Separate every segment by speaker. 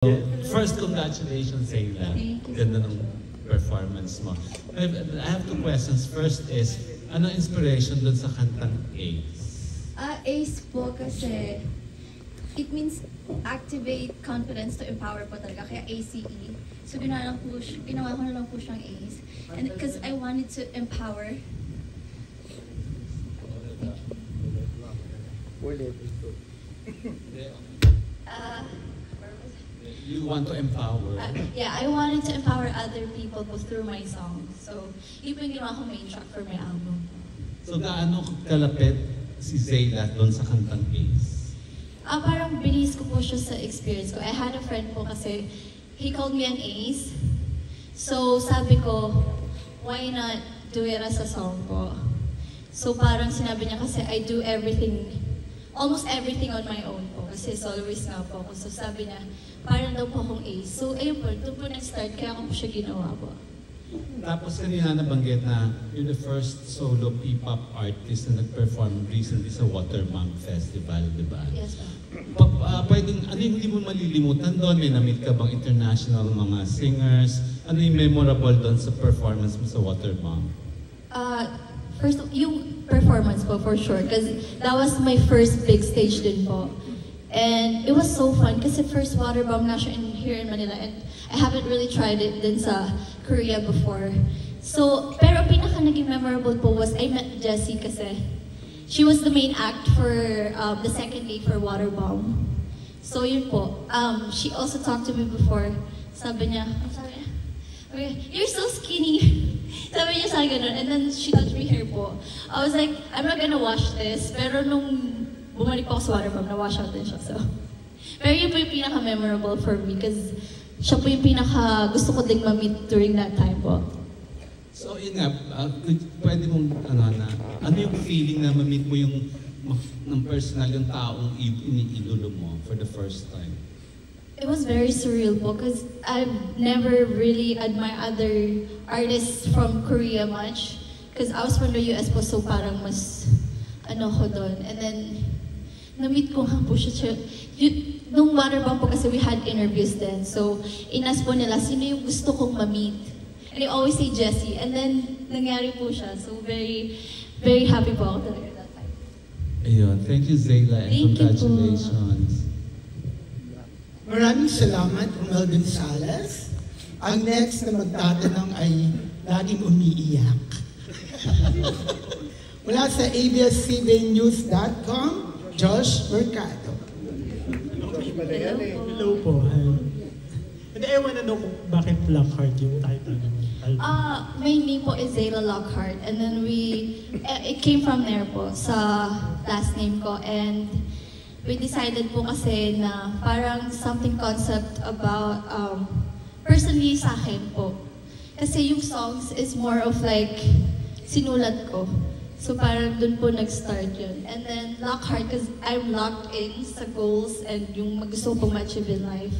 Speaker 1: So, first, congratulations sa ila. Ganda ng performance mo. I have two questions. First is, ano inspiration dun sa kantang Ace?
Speaker 2: Ace po kasi it means activate confidence to empower po talaga, kaya ACE. So ginawa ko na lang po siyang Ace. And because I wanted to empower.
Speaker 1: You want to empower?
Speaker 2: Yeah, I wanted to empower other people po through my songs. So, yun po yung ginawa ko main track for my album.
Speaker 1: So, gaano kalapit si Zayla doon sa kantang Ace?
Speaker 2: Parang binis ko po siya sa experience ko. I had a friend po kasi, he called me an ace. So, sabi ko, why not do it as a song po? So, parang sinabi niya kasi, I do everything, almost everything on my own po. Kasi soloist nga po ako. So, sabi niya, parang daw po akong ace. So, ayun po, doon po nag-start, kaya ako po siya ginawa po.
Speaker 1: Tapos kanina nabanggit na you're the first solo P-pop artist na nag-perform recently sa Waterbank Festival, di ba?
Speaker 2: Yes, po.
Speaker 1: Pwedeng, ano yung hindi mo malilimutan doon? May na-meet ka bang international mga singers? Ano yung memorable doon sa performance mo sa Waterbank?
Speaker 2: First, yung performance po, for sure. Because that was my first big stage din po. And it was so fun kasi first Waterbank na siya here in Manila. And I haven't really tried it din sa Korea before. So, pero pinaka naging memorable po was I met Jessie kasi she was the main act for the second day for Waterbomb. So yun po. She also talked to me before. Sabi niya, okay, you're so skinny. Sabi niya sa akin ganun. And then she touched me here po. I was like, I'm not gonna wash this. Pero nung bumalik po ako sa Waterbomb, na-wash out din siya. So. Pero yun po yung pinaka-memorable for me because siya po yung pinaka-gusto ko ding ma-meet during that time po.
Speaker 1: So yun nga, pwede mong ano yung feeling na ma-meet mo yung ng personal yung taong iniidolo mo for the first time?
Speaker 2: It was very surreal po because I've never really admired other artists from Korea much because I was from the US po, so parang mas ano ko doon. And then, na-meet ko nga po siya. Nung Waterbomb po kasi we had interviews then. So, inas po nila, sino yung gusto kong ma-meet? And I always say Jessie. And then, nangyari po siya. So, very, very happy po ako talaga that time.
Speaker 1: Ayun. Thank you, Zayla, and
Speaker 2: Thank
Speaker 1: congratulations.
Speaker 3: Maraming salamat, Romel Gonzalez. Ang next na magtatanong ay laging umiiyak. Mula sa abs-cbnews.com, Josh Mercado.
Speaker 4: Hello po. And I wanna know kung bakit Lockhart yung title ng album.
Speaker 2: My name po is Zayla Lockhart. And then it came from there po, sa last name ko. And we decided po kasi na parang something concept about, personally sa akin po. Kasi yung songs is more of like, sinulat ko. So parang dun po nag-start yun. And then Lockhart, because I'm locked in sa goals and yung gusto ko pong ma-achieve in life.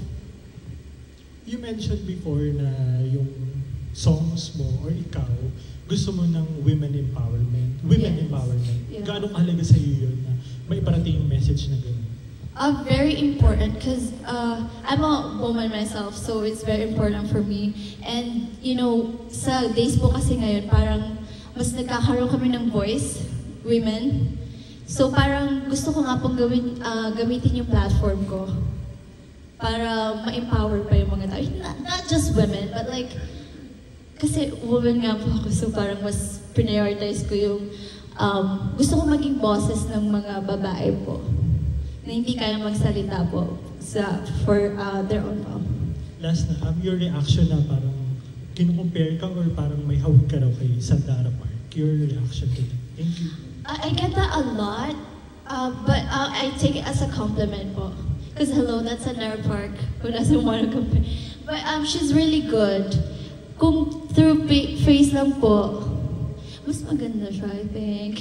Speaker 4: You mentioned before na yung songs mo or ikaw, gusto mo ng women empowerment. Women
Speaker 2: Yes.
Speaker 4: empowerment.
Speaker 2: Yeah.
Speaker 4: Gaano kahalaga sa iyo yun na may parating yung message na gano'n?
Speaker 2: Very important because I'm a woman myself, so it's very important for me. And you know, sa days po kasi ngayon, parang mas nagkakaroon kami ng voice, women. So parang gusto ko nga pong gamitin yung platform ko para ma-empower pa yung mga tao. Not just women, but like, kasi woman nga po ako, so parang mas prioritize ko yung gusto ko maging bosses ng mga babae po na hindi kaya magsalita po for their own mom.
Speaker 4: Last na, your reaction na parang kinukompare ka or parang may hawig ka raw kay Sandara Park. Your reaction to that. Thank you.
Speaker 2: I get that a lot, but I take it as a compliment po. Because hello, that's Sandara Park. Who doesn't want to compare? But she's really good. Kung through face lang po, mas maganda siya, I think.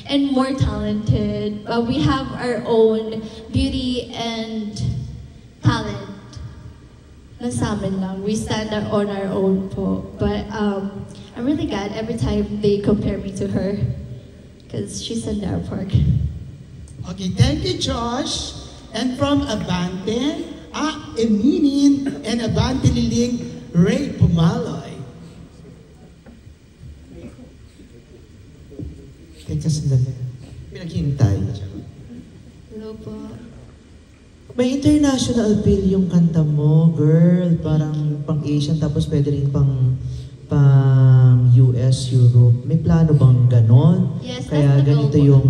Speaker 2: And more talented. But we have our own beauty and talent. Nasa amin lang. We stand on our own po. But I'm really glad every time they compare me to her. Because she's in Sandara Park.
Speaker 3: Okay, thank you, Josh. And from Abante, Eminin and Abante Liling Ray Pumaloy.
Speaker 5: Teka, sandali. Pinaghintay.
Speaker 2: Hello po.
Speaker 5: May international feel yung kanta mo, girl. Parang pang-Asian, tapos pwede rin pang US, Europe. May plano bang ganon?
Speaker 2: Yes,
Speaker 5: Kaya
Speaker 2: that's the
Speaker 5: ganito
Speaker 2: goal.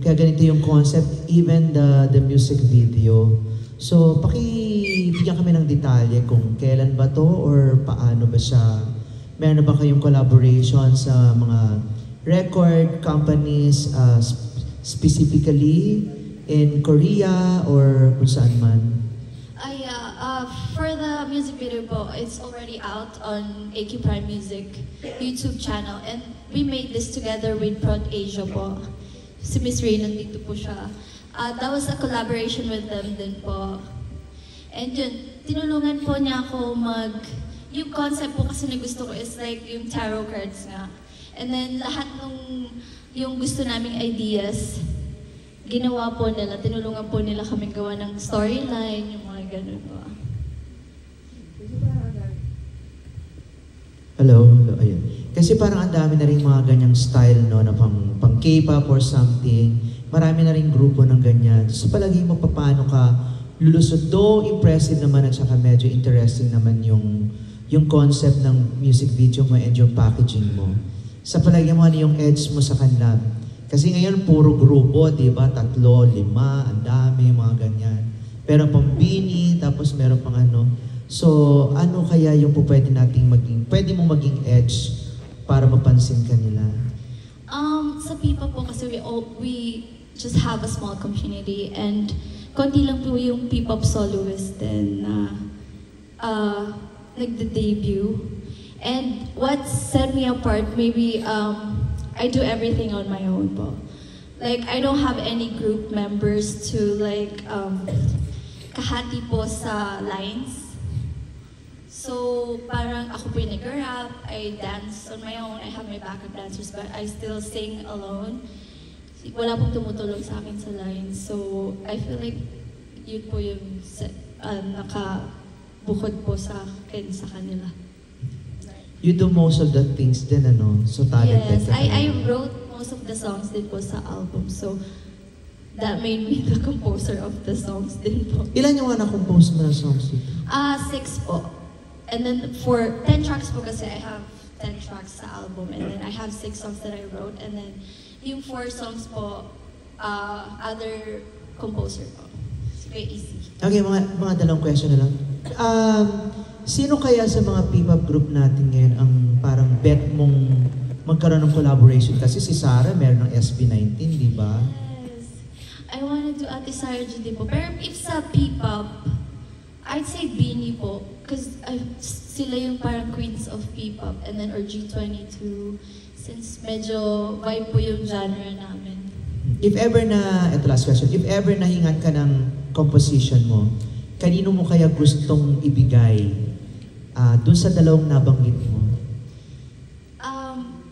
Speaker 5: kaya ganito yung concept, even the music video. So, pakibigyan kami ng detalye kung kailan ba to or paano ba siya. Meron na ba kayong collaboration sa mga record companies, specifically in Korea or kung saan man?
Speaker 2: For the music video po, it's already out on AK Prime Music YouTube channel. And we made this together with Prod Asia po. Si Miss Ray, nandito po siya. That was a collaboration with them din po. And yun, tinulungan po niya ako yung concept po kasi na gusto ko is like yung tarot cards nga. And then lahat yung gusto naming ideas, ginawa po nila, tinulungan po nila kami gawa ng storyline, yung mga ganun po.
Speaker 5: Hello, ayun. Kasi parang ang dami na rin mga ganyang style, no, na pang K-pop or something. Marami na rin grupo ng ganyan. So palagi mo paano ka lulusot. Though impressive naman at saka medyo interesting naman yung concept ng music video mo and yung packaging mo. Sa palagi mo ano yung edge mo sa kanila. Kasi ngayon puro grupo, di ba? 3, 5, ang dami, mga ganyan. Pero pang bini, tapos meron pang ano. So, ano kaya yung pwede mo maging edge para mapansin kanila?
Speaker 2: Sa P-pop po kasi we just have a small community and konti lang po yung P-pop soloist din na nagde-debut. And what set me apart, maybe I do everything on my own po. Like, I don't have any group members to like kahati po sa lines. So, parang ako po yung nag-rap, I dance on my own, I have my backup dancers, but I still sing alone. Wala pong tumutulong sa akin sa lines. So, I feel like yun po yung nakabukod po sa akin sa kanila.
Speaker 5: You do most of the things din, ano? So, talented
Speaker 2: Yes,
Speaker 5: ka
Speaker 2: I
Speaker 5: talaga.
Speaker 2: wrote most of the songs din po sa album. So, that made me the composer of the songs din po.
Speaker 5: Ilan yung na-compose mo na songs dito?
Speaker 2: 6 po. And then for 10 tracks po kasi I have 10 tracks sa album and then I have 6 songs that I wrote and then yung 4 songs po, other composer po. It's very easy.
Speaker 5: Okay, mga dalawang question na lang. Sino kaya sa mga P-pop group natin ngayon ang parang bet mong magkaroon ng collaboration? Kasi si Sarah meron ng SB19, di ba?
Speaker 2: Yes. I wanna do Ate Sarah G din po. Pero if sa P-pop, I'd say Beanie po. Because sila yung parang queens of P-pop and then or G22 since medyo vibe po yung genre namin.
Speaker 5: If ever ito last question, if ever nahingan ka ng composition mo, kanino mo kaya gustong ibigay dun sa dalawang nabanggit mo?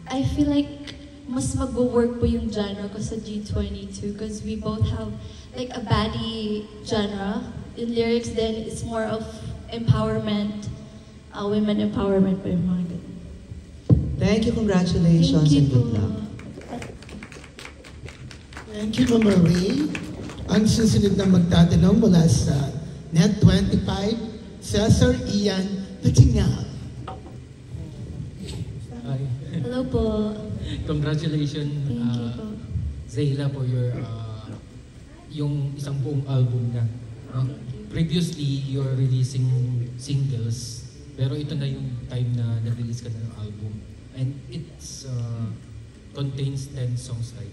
Speaker 2: I feel like mas mag-work po yung genre ko sa G22 because we both have like a baddie genre. In lyrics then it's more of empowerment, women empowerment po yung mga ganun.
Speaker 5: Thank you, congratulations,
Speaker 2: Thank you
Speaker 5: and good
Speaker 2: po.
Speaker 5: luck.
Speaker 3: Thank you, Mama Ray. Ang susunod na magtatanong mula sa Net25, Cesar Ian Patingal.
Speaker 6: Hi.
Speaker 2: Hello po.
Speaker 6: Congratulations,
Speaker 2: Thank you po.
Speaker 6: Zayla, for your yung isang buong album na. Previously, you're releasing singles, pero ito na yung time na nag-release ka na ng album. And it's contains 10 songs, right?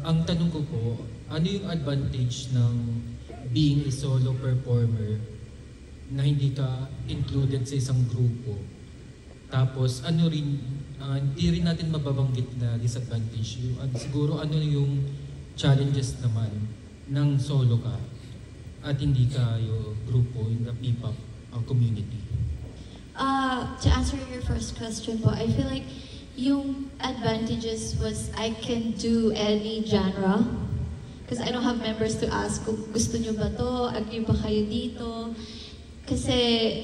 Speaker 6: Ang tanong ko po, ano yung advantage ng being a solo performer na hindi ka included sa isang grupo? Tapos ano rin, hindi rin natin mababanggit na disadvantage. Siguro ano yung challenges naman ng solo ka at hindi ka yung grupo in the P-pop community?
Speaker 2: To answer your first question po, I feel like yung advantages was I can do any genre. Because I don't have members to ask kung gusto nyo ba to, agree ba kayo dito. Kasi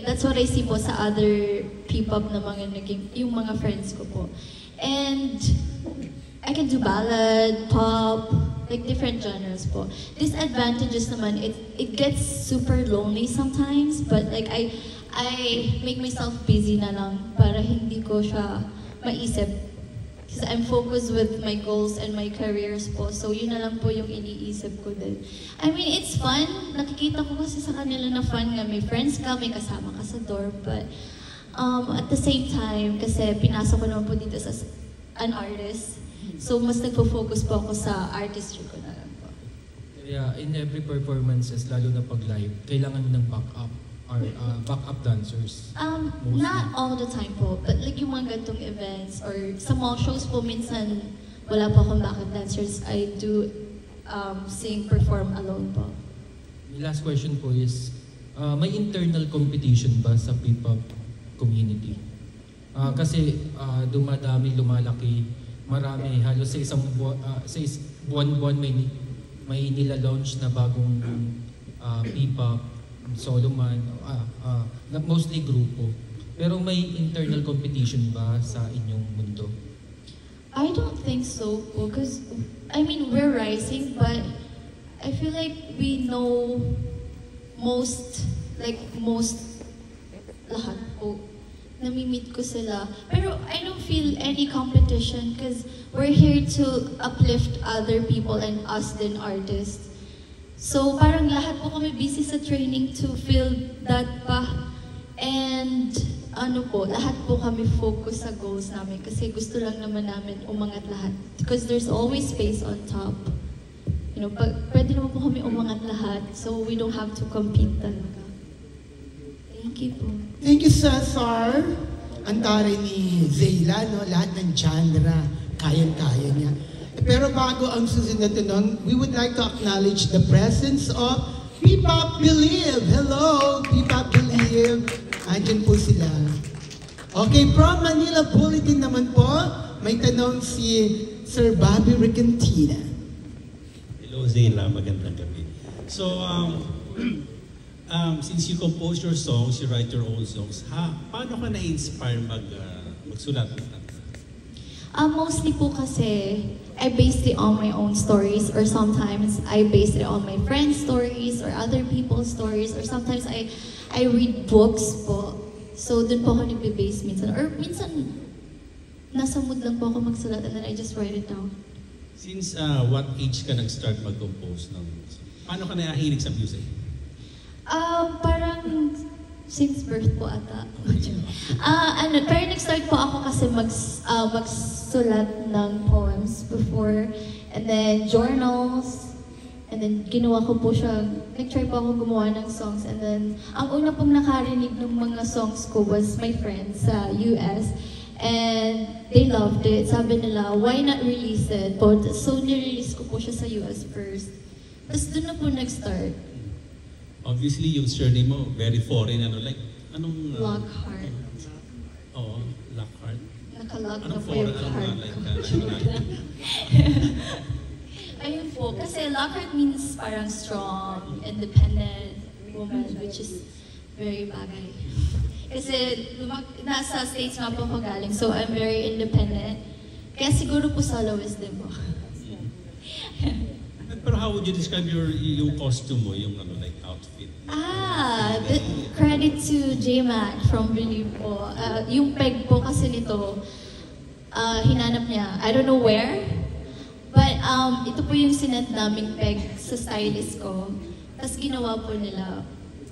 Speaker 2: that's what I see po sa other P-pop na mga yung mga friends ko po. And I can do ballad, pop, like different genres po. Disadvantages naman, it gets super lonely sometimes, but like I make myself busy na lang para hindi ko siya maisip. Because I'm focused with my goals and my careers po. So yun na lang po yung iniisip ko din. I mean, it's fun. Nakikita ko kasi sa kanila na fun nga. May friends ka, may kasama ka sa dorm. But at the same time, kasi pinasok ko naman po dito as an artist. So mas nagpo-focus po ako sa artistry ko na lang po.
Speaker 6: Kaya in every performances, lalo na pag live, kailangan mo ng backup or backup dancers.
Speaker 2: Not all the time po, but like yung mga gantong events or sa mga shows po minsan wala po akong backup dancers. I do sing, perform alone po.
Speaker 6: My last question po is, may internal competition ba sa P-pop community? Kasi dumadami, lumalaki, marami, halos sa isang buwan-buwan may nila-launch na bagong P-pop, solo man, mostly grupo. Pero may internal competition ba sa inyong mundo?
Speaker 2: I don't think so because I mean we're rising, but I feel like we know most lahat po. Nami-meet ko sila. Pero I don't feel any competition because we're here to uplift other people and us din artists. So parang lahat po kami busy sa training to feel that pa. And lahat po kami focus sa goals namin kasi gusto lang naman namin umangat lahat. Because there's always space on top. You know, pwede naman po kami umangat lahat so we don't have to compete talaga. Thank you po.
Speaker 3: Thank you, Cesar. Ang taray ni Zayla, no? Lahat ng genre, kayang-kaya niya. Pero bago ang susunod na tanong, we would like to acknowledge the presence of P-pop Believe. Hello, P-pop Believe. Andyan po sila. Okay, from Manila Bulletin naman po, may tanong si Sir Bobby Recantina.
Speaker 7: Hello, Zayla. Magandang gabi. So, since you compose your songs, you write your own songs, paano ka na-inspire magsulat?
Speaker 2: Mostly po kasi, I based it on my own stories or sometimes I based it on my friends' stories or other people's stories or sometimes I read books po. So dun po ako nagbe-base minsan. Or minsan, nasa mood lang po ako magsulat and then I just write it down.
Speaker 7: Since what age ka nag-start mag-compose ng music? Paano ka nahilig sa music?
Speaker 2: Parang since birth po ata. Pero nag-start po ako kasi magsulat ng poems before, and then journals, and then ginawa ko po siya, nag-try po ako gumawa ng songs, and then ang una pong nakarinig ng mga songs ko was my friends sa US, and they loved it. Sabi nila, why not release it? So nirelease ko po siya sa US first. Tapos doon na po nag-start.
Speaker 7: Obviously, yung surname mo, very foreign,
Speaker 2: Lockhart.
Speaker 7: Oo, Lockhart.
Speaker 2: Nakalag na
Speaker 7: Anong
Speaker 2: po yung
Speaker 7: foreign?
Speaker 2: heart. Ayun po, kasi Lockhart means parang strong, independent woman, which is very bagay. Kasi nasa States nga po ako galing, so I'm very independent. Kaya siguro po soloist din po.
Speaker 7: Pero how would you describe yung costume mo, yung outfit?
Speaker 2: Credit to J-Mac from Believe po. Yung peg po kasi nito, hinanap niya, I don't know where, but ito po yung sinet naming peg sa stylist ko. Tapos ginawa po nila.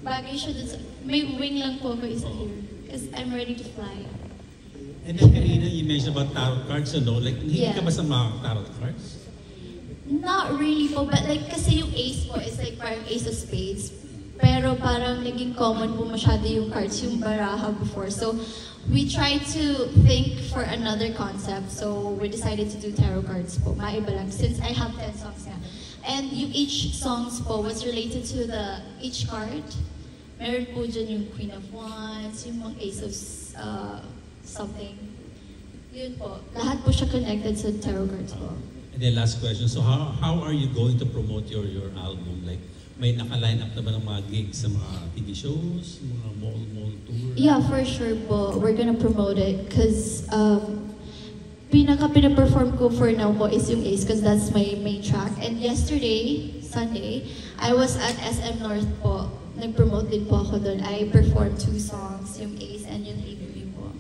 Speaker 2: Bagay siya dun sa, may wing lang po ako isa here. Because I'm ready to fly.
Speaker 7: And then kanina, you mentioned about tarot cards, hindi ka ba sa mga tarot cards?
Speaker 2: Not really po, but like kasi yung ace po is like parang ace of spades. Pero parang naging common po masyado yung cards, yung baraha before. So we tried to think for another concept. So we decided to do tarot cards po. Maiba lang since I have 10 songs na. And yung each songs po was related to each card. Meron po dyan yung Queen of Wands, yung mga ace of something. Yun po. Lahat po siya connected sa tarot cards po.
Speaker 7: And then last question, so how are you going to promote your album? Like, may naka-line up na ba ng mga gigs sa mga TV shows, mga mall tour?
Speaker 2: Yeah, for sure po. We're gonna promote it because pinaperform ko for now po is yung Ace because that's my main track. And yesterday, Sunday, I was at SM North po. Nag-promote din po ako doon. I performed 2 songs, yung Ace and yung ABB po.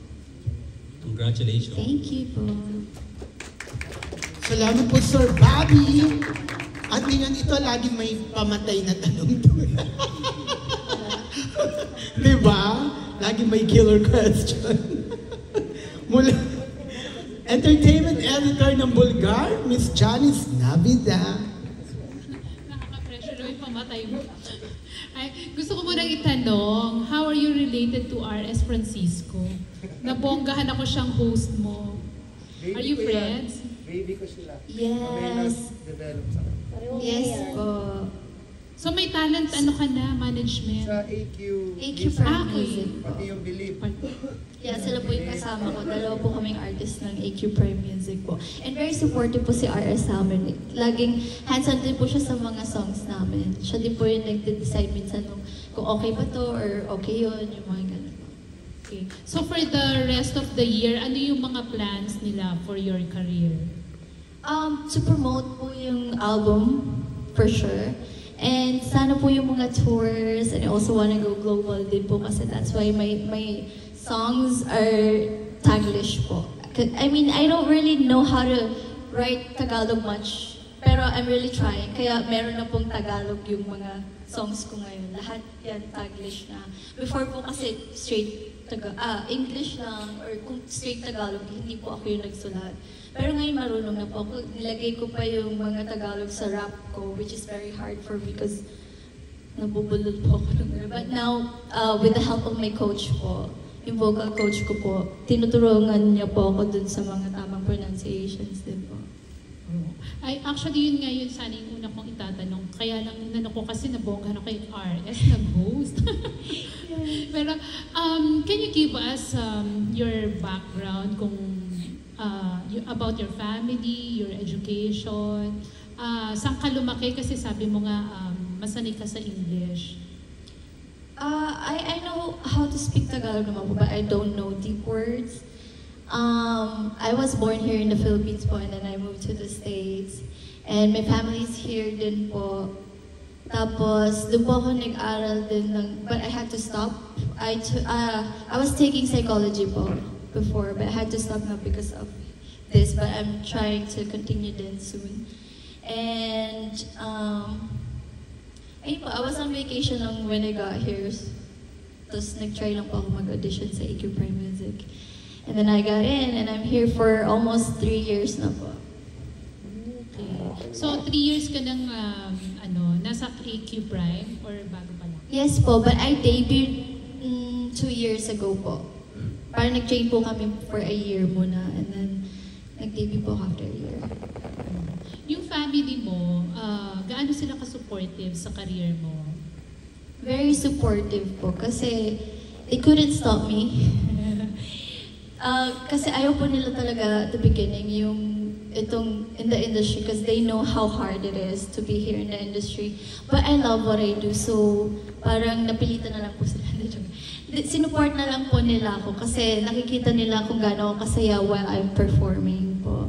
Speaker 7: Congratulations.
Speaker 2: Thank you po.
Speaker 3: Salamat po, Sir Bobby. At ngayon, ito laging may pamatay na tanong doon. Diba? Laging may killer question. Mula Entertainment Editor ng Bulgar, Miss Janice Navida.
Speaker 8: Nakaka-pressure yung pamatay mo. Ay, gusto ko munang itanong, how are you related to R.S. Francisco? Nabonggahan ako siyang host mo. Are you friends?
Speaker 9: Baby ko sila.
Speaker 2: Yes.
Speaker 9: Develop sa
Speaker 2: Yes po.
Speaker 8: So may talent, ano ka na, management?
Speaker 9: Sa AQ.
Speaker 2: AQ
Speaker 9: Music,
Speaker 2: Prime Music po.
Speaker 9: Pati yung Believe.
Speaker 2: Yeah, sila po yung kasama ko. Dalawa po kaming artist ng AQ Prime Music po. And very supportive po si RS sa amin. Laging hands-on din po siya sa mga songs namin. Siya din po yung nag-decide minsan kung okay ba to or okay yun, yung mga ganun po.
Speaker 8: Okay. So for the rest of the year, ano yung mga plans nila for your career?
Speaker 2: To promote po yung album, for sure. And sana po yung mga tours, and I also wanna go global din po kasi that's why my songs are Taglish po. I mean, I don't really know how to write Tagalog much, pero I'm really trying. Kaya meron na pong Tagalog yung mga songs ko ngayon. Lahat yan Taglish na. Before po kasi straight English lang, or kung straight Tagalog, hindi po ako yung nagsulat. Pero ngayon marunong na po ako. Nilagay ko pa yung mga Tagalog sa rap ko, which is very hard for me because nabubulol po ako ng rap. But now, with the help of my coach po, yung vocal coach ko po, tinuturuan niya po ako dun sa mga tamang pronunciations din po.
Speaker 8: Ay, actually, yun nga yun sana yung una kong itatanong. Kaya lang inano ko kasi nabonggahan ako kay RS, nag-host. Pero, can you give us your background kung about your family, your education, saan ka lumaki kasi sabi mo nga masanay ka sa English.
Speaker 2: I know how to speak Tagalog naman po, but I don't know deep words. I was born here in the Philippines po, and then I moved to the States. And my family's here din po. Tapos, doon po ako nag-aral din but I had to stop. I was taking psychology po before, but I had to stop now because of this, but I'm trying to continue then soon. And, ayun po, I was on vacation lang when I got here. Tapos nag-try lang po ako mag-audition sa AQ Prime Music. And then I got in, and I'm here for almost 3 years na po.
Speaker 8: Okay. So, 3 years ka nang nasa AQ Prime or bago pa lang?
Speaker 2: Yes po, but I debuted 2 years ago po. Parang nag-train po kami for a year muna, and then nag-debut po after a year.
Speaker 8: Yung family mo, gaano sila ka-supportive sa career mo?
Speaker 2: Very supportive po, kasi they couldn't stop me. Kasi ayaw po nila talaga at the beginning yung itong in the industry because they know how hard it is to be here in the industry. But I love what I do, so parang napilitan na lang po sila. Sinuport na lang po nila ako kasi nakikita nila kung gaano ako kasaya while I'm performing po.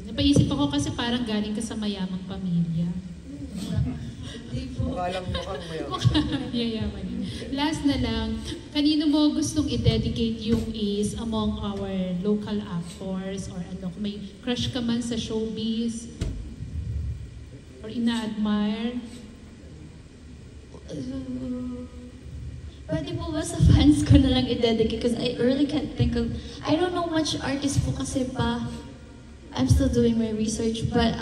Speaker 8: Napaisip ako kasi parang galing ka sa mayamang pamilya.
Speaker 9: Mukha lang mukhang mayaman.
Speaker 8: Yayaman. Last na lang, kanino mo gustong i-dedicate yung Ace among our local actors or ano, kung may crush ka man sa showbiz or ina-admire?
Speaker 2: Pwede po ba sa fans ko na lang i-dedicate because I really can't think of, I don't know much artist po kasi pa. I'm still doing my research, but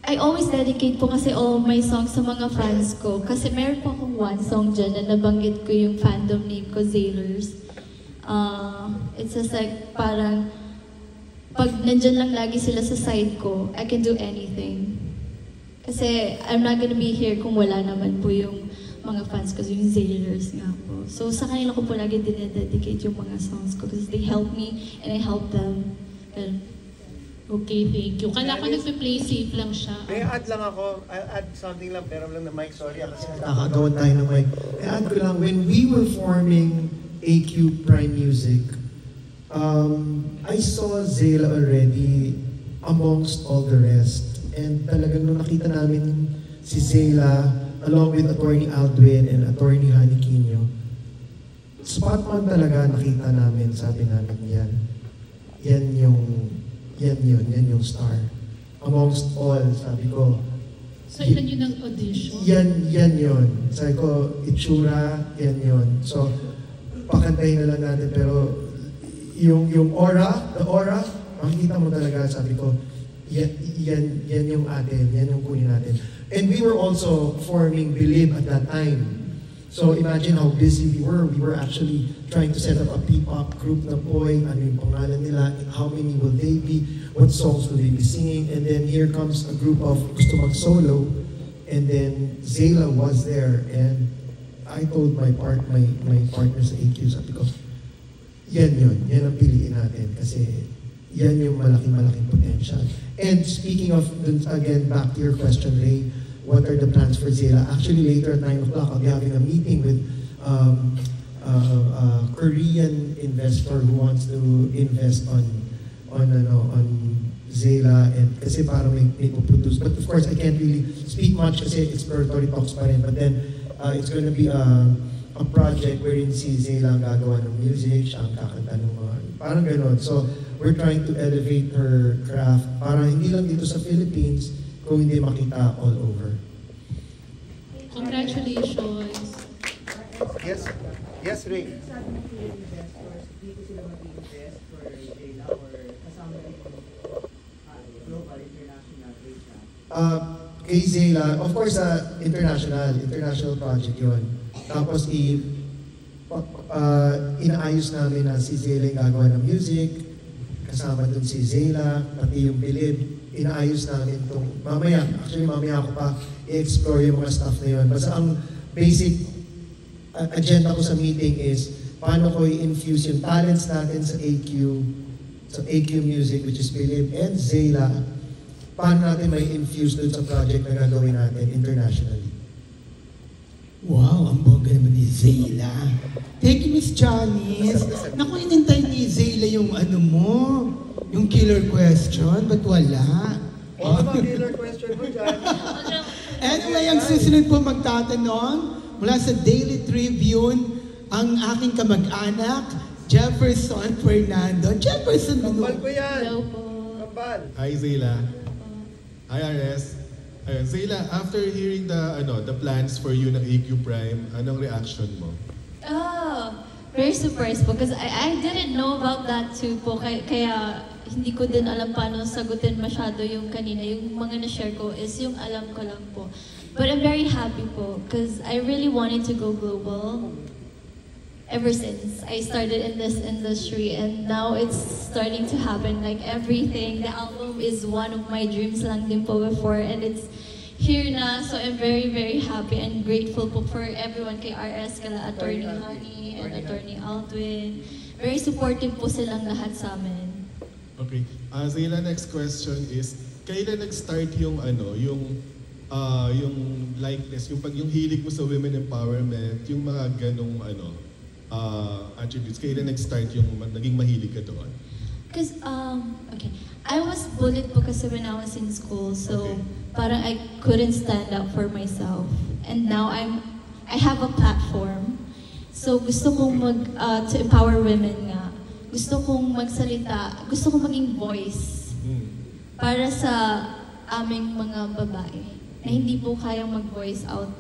Speaker 2: I always dedicate po kasi all my songs sa mga fans ko. Kasi meron po akong one song dyan na nabanggit ko yung fandom name ko, Zailers. It's just like parang pag nandyan lang lagi sila sa side ko, I can do anything. Kasi I'm not gonna be here kung wala naman po yung mga fans ko, yung Zailers nga po. So sa kanila ko po lagi dinededicate yung mga songs ko because they help me and I help them. And
Speaker 8: Okay, thank you. Kala ko nagpe-play safe lang siya.
Speaker 9: May add lang ako. I'll add something lang, pero lang na mic. Sorry, kasi
Speaker 3: Nakakagawan tayo ng mic. I-add ko lang, when we were forming AQ Prime Music, I saw Zela already amongst all the rest. And talagang nung nakita namin si Zela, along with Attorney Aldwin and Attorney Hani Quino, spot on talaga nakita namin, sabi namin yan yung star. Amongst all, sabi ko,
Speaker 8: So, ilan yun ang audition?
Speaker 3: yan yun. Sabi ko, itsura, yan yun. So, pakantayin na lang natin, pero yung aura, the aura, makikita mo talaga, sabi ko, yan yung atin, yan yung kunin natin. And we were also forming Believe at that time. So imagine how busy we were. We were actually trying to set up a P-pop group na boy, ano yung pangalan nila, how many will they be, what songs will they be singing, and then here comes a group of gusto mag-solo, and then Zela was there, and I told my partner sa AQ, sabi ko, yan ang piliin natin, kasi yan yung malaking potential. And speaking of, again, back to your question, Ray, what are the plans for Zela? Actually, later at 9 o'clock, I'll be having a meeting with a Korean investor who wants to invest on Zela, and kasi parang may produce. But of course, I can't really speak much kasi exploratory talks pa rin. But then, it's going to be a project wherein si Zela ang gagawa ng music, siya ang kakanta ng mga, parang gano'n. So, we're trying to elevate her craft para hindi lang dito sa Philippines, kung hindi makita all over.
Speaker 8: Congratulations.
Speaker 9: Yes, Ray.
Speaker 3: Kay Zela, of course, international project yun. Tapos, inaayos namin na si Zela yung gagawa ng music, kasama dun si Zela, pati yung Believe, inaayos namin itong, mamaya ako pa i-explore yung mga stuff na yun. Basta ang basic agenda ko sa meeting is paano ko i-infuse yung talents natin sa AQ Music, which is Believe, and Zela, paano natin may infuse dun sa project na gagawin natin internationally.
Speaker 10: Wow, ang bongga naman ni Zela. Thank you, Miss Janice. Naku, inintay ni Zela yung yung killer question, but wala.
Speaker 9: Ano ba killer question mo dyan?
Speaker 10: Anyway, ang susunod po magtatanong mula sa Daily Tribune, ang aking kamag-anak, Jefferson Fernando. Jefferson,
Speaker 9: Kambal ko yan.
Speaker 2: Hello po.
Speaker 9: Kambal.
Speaker 11: Hi, Zela. Hi, RS. Ayun, Zela, after hearing the plans for you ng AQ Prime, anong reaction mo?
Speaker 2: Very surprised po because I didn't know about that too po. Kaya hindi ko din alam paano sagutin masyado yung kanina. Yung mga na-share ko is yung alam ko lang po. But I'm very happy po because I really wanted to go global ever since I started in this industry, and now it's starting to happen. Like everything, the album is one of my dreams lang din po before, and it's here na. So I'm very, very happy and grateful po for everyone, kay RS, kala Attorney Hani, and Attorney Aldwin. Very supportive po silang lahat sa amin.
Speaker 11: Okay. Zela, next question is, kailan nag-start yung likeness, yung hilig mo sa women empowerment, yung mga ganong attributes, kailan nag-start yung naging mahilig ka doon?
Speaker 2: Because, okay, I was bullied po kasi when I was in school, so parang I couldn't stand up for myself. And now I have a platform. So gusto kong to empower women nga. Gusto kong magsalita, gusto kong maging voice para sa aming mga babae na hindi po kayang mag-voice out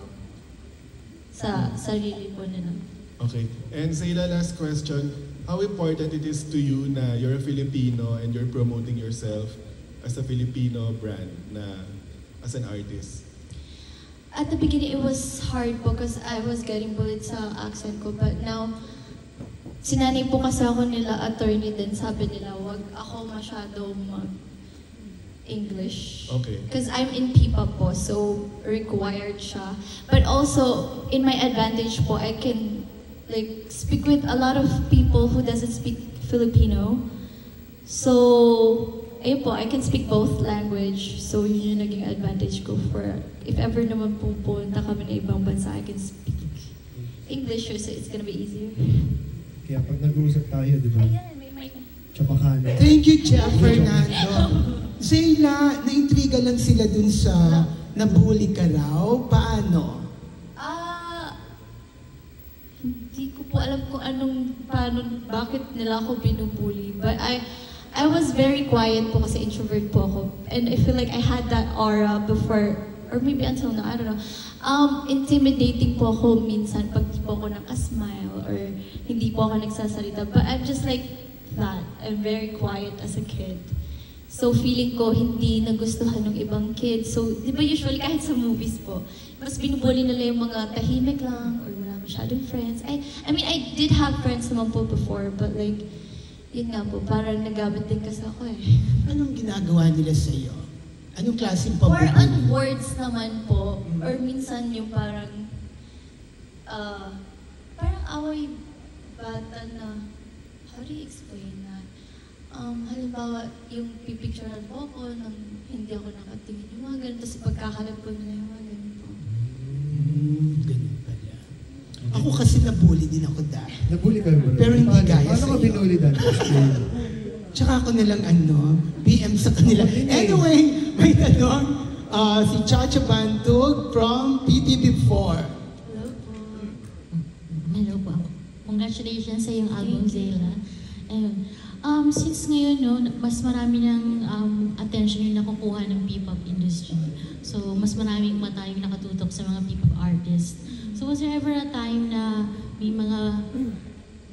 Speaker 2: sa sarili po nila.
Speaker 11: Okay. And Zela, last question. How important it is to you na you're a Filipino and you're promoting yourself as a Filipino brand na as an artist?
Speaker 2: At the beginning, it was hard po because I was getting bullied sa accent ko. But now, sinanay po kasi ako nila attorney din. Sabi nila, wag ako masyado mag-English.
Speaker 11: Okay.
Speaker 2: Because I'm in P-pop po, so required siya. But also, in my advantage po, I can speak with a lot of people who doesn't speak Filipino. So, ayun po, I can speak both language. So yun yung naging advantage ko for, if ever naman pupunta kami na ibang bansa, I can speak English, so it's gonna be easier.
Speaker 12: Kaya pag nag-uusap tayo, di ba?
Speaker 2: Ayan, may mic.
Speaker 12: Chapakano.
Speaker 3: Thank you, Jeff Fernando. Zayla, naintriga lang sila dun sa nabully ka raw. Paano?
Speaker 2: Hindi ko po alam kung bakit nila ako binubully. But I was very quiet po kasi introvert po ako. And I feel like I had that aura before, or maybe until now, I don't know. Intimidating po ako minsan pag di po ako nakasmile or hindi po ako nagsasalita. But I'm just like that. I'm very quiet as a kid. So feeling ko hindi nagustuhan ng ibang kids. So di ba usually kahit sa movies po, mas binubully nila yung mga tahimik lang or wala masyadong friends. I mean, I did have friends naman po before, but like, yun nga po, parang nagamit din kasi ako eh.
Speaker 3: Anong ginagawa nila sa'yo? Anong klaseng
Speaker 2: Or
Speaker 3: pabubully?
Speaker 2: on words naman po, or minsan yung parang, parang away bata na, how do you explain that? Halimbawa, yung pipicturean po ako nang hindi ako nakatingin, yung mga ganun, tapos pagkakalat po nila yung mga ganun po.
Speaker 3: Ganun pala. Ako kasi nabully din ako dahil.
Speaker 12: Nabully ka ba?
Speaker 3: Pero hindi gaya
Speaker 12: Paano ka
Speaker 3: sa'yo.
Speaker 12: binully dahil?
Speaker 3: Tsaka ako nalang PM sa kanila. Anyway, may tanong si Chacha Bantug from PTV4.
Speaker 13: Hello po. Hello po. Congratulations sa iyong album, Zayla. Ayun. Since ngayon, no, mas marami ng attention yung nakukuha ng P-pop industry. So, mas maraming mata yung nakatutok sa mga P-pop artists. So, was there ever a time na may mga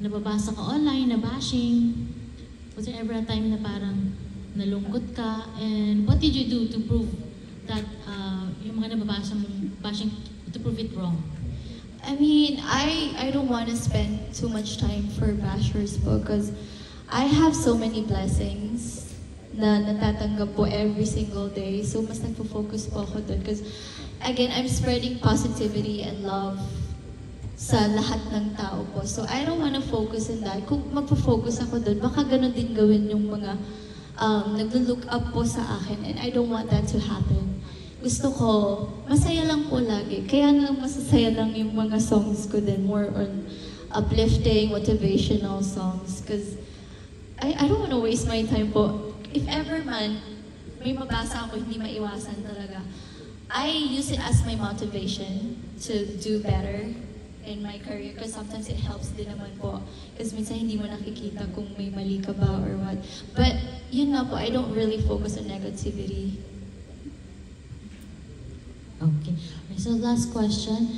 Speaker 13: nababasa ka online na bashing? Was there ever a time na parang nalungkot ka? And what did you do to prove that yung mga nababasa mong bashing, to prove it wrong?
Speaker 2: I mean, I don't want to spend too much time for bashers po because I have so many blessings na natatanggap po every single day. So mas nagpo-focus po ako doon because again, I'm spreading positivity and love sa lahat ng tao po. So I don't want to focus on that. Kung magpo-focus ako doon, baka ganun din gawin yung mga naglo-look up po sa akin and I don't want that to happen. Gusto ko, masaya lang po lagi. Kaya nga masasaya lang yung mga songs ko din, more on uplifting, motivational songs. Because I don't want to waste my time po. If ever man, may mabasa ako, hindi maiwasan talaga. I use it as my motivation to do better in my career because sometimes it helps din naman po. Because minsan hindi mo nakikita kung may mali ka ba or what. But yun nga po, I don't really focus on negativity.
Speaker 13: Okay. So last question.